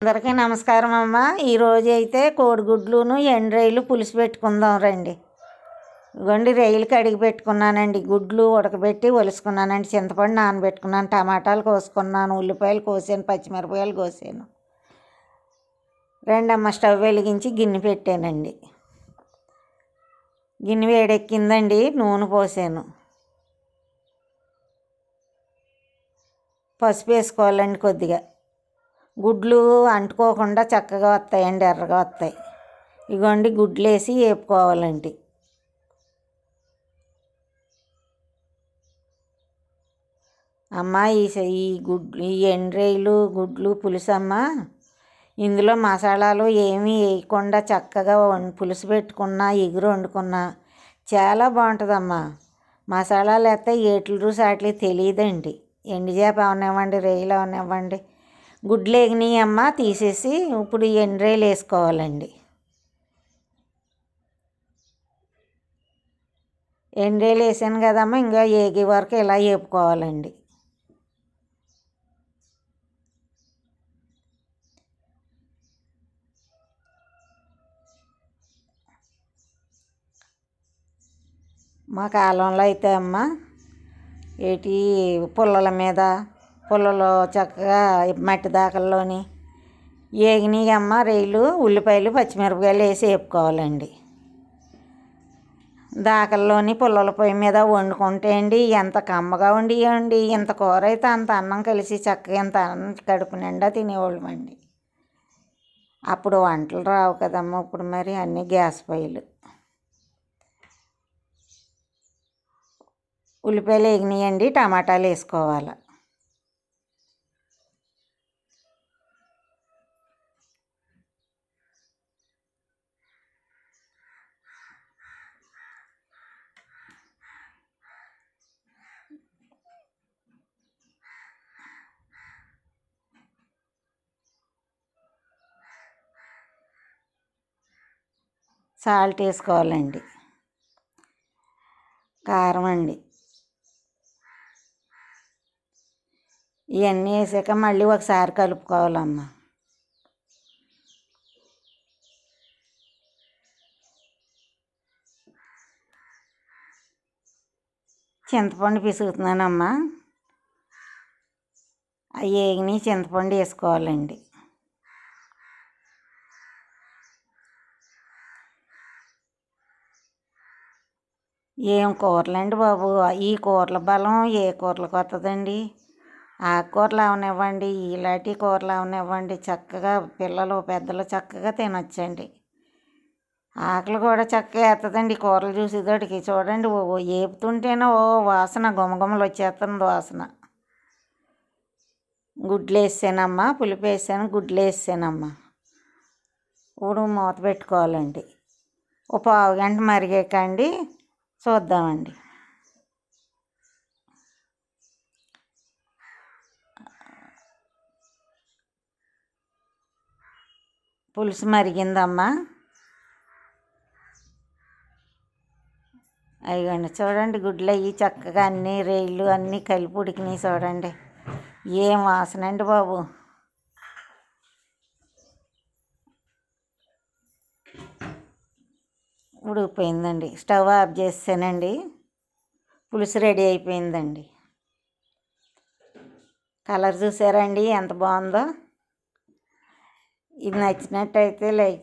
అందరికీ నమస్కారం అమ్మ. ఈరోజు అయితే కోడిగుడ్లును ఎండ్రాయిలు పులుసు పెట్టుకుందాం రండి. ఇవ్వండి, రైలు కడిగి పెట్టుకున్నానండి. గుడ్లు ఉడకబెట్టి ఒలుసుకున్నానండి. చింతపండు నానబెట్టుకున్నాను, టమాటాలు కోసుకున్నాను, ఉల్లిపాయలు కోసాను, పచ్చిమిరపకాయలు కోసాను. రెండమ్మ స్టవ్ వెలిగించి గిన్నె పెట్టానండి. గిన్నె వేడెక్కిందండి, నూనె పోసాను. పసుపు వేసుకోవాలండి కొద్దిగా. గుడ్లు అంటుకోకుండా చక్కగా వస్తాయండి, ఎర్రగా వస్తాయి. ఇగోండి, గుడ్లు వేసి వేపుకోవాలండి. అమ్మ, ఈ గుడ్లు, ఈ ఎండ్రాయిలు గుడ్లు పులుసు అమ్మ, ఇందులో మసాలాలు ఏమీ వేయకుండా చక్కగా పులుసు పెట్టుకున్నా, ఎగురు వండుకున్నా చాలా బాగుంటుందమ్మా. మసాలాలు వేస్తే ఏట్లు రుచి వాటికి తెలియదండి. ఎండు చేప అవనివ్వండి, రొయ్యలు అవనివ్వండి. గుడ్లు ఎగినాయి అమ్మ, తీసేసి ఇప్పుడు ఈ ఎండ్రాయిలు వేసుకోవాలండి. ఎండ్రాయిలు వేసాను కదమ్మా, ఇంకా ఏగే వరకు ఇలా వేపుకోవాలండి. మా కాలంలో అయితే అమ్మ, పుల్లల మీద పుల్లలో చక్కగా మట్టి దాకల్లోని ఏగినాయి అమ్మ రొయ్యలు, ఉల్లిపాయలు, పచ్చిమిరపకాయలు వేసి వేపుకోవాలండి. దాకల్లోని పుల్లల పొయ్యి మీద వండుకుంటే అండి ఎంత కమ్మగా వండియండి. ఇంత కూర అయితే అంత అన్నం కలిసి చక్కగా ఇంత అన్నం కడుపు నిండా తినేవాళ్ళమండి. అప్పుడు వంటలు రావు కదమ్మ, ఇప్పుడు మరి అన్నీ గ్యాస్ పొయ్యిలు. ఉల్లిపాయలు వేగినాయండి, టమాటాలు వేసుకోవాలి. సాల్ట్ వేసుకోవాలండి. కారం అండి. ఇవన్నీ వేసాక మళ్ళీ ఒకసారి కలుపుకోవాలమ్మ. చింతపండు పిసుకుతున్నానమ్మా. అవి వేగిని చింతపండు వేసుకోవాలండి. ఏం కూరలండి బాబు, ఈ కూరల బలం ఏ కూరలకు వస్తుందండి. ఆకుకూరలు అవనివ్వండి, ఇలాంటి కూరలు అవనివ్వండి, చక్కగా పిల్లలు పెద్దలు చక్కగా తినొచ్చండి. ఆకలి కూడా చక్కగా వేస్తుందండి కూరలు చూసేతోటికి. చూడండి, వేపుతుంటేనే వాసన గుమగుమలు వచ్చేస్తుంది వాసన. గుడ్లు వేసానమ్మా, పులుపు వేసాను, గుడ్లు వేసానమ్మా. ఇప్పుడు మూత పెట్టుకోవాలండి. ఒక పావు గంట మరిగాకండి చూద్దామండి. పులుసు మరిగిందమ్మా. అయ్యండి, చూడండి, గుడ్లు అవి చక్కగా అన్నీ రొయ్యలు అన్నీ కలిపి ఉడికినాయి. చూడండి, ఏం వాసన అండి బాబు. ఉడికిపోయిందండి. స్టవ్ ఆఫ్ చేసానండి. పులుసు రెడీ అయిపోయిందండి. కలర్ చూసారండి ఎంత బాగుందో. ఇది నచ్చినట్టయితే లైక్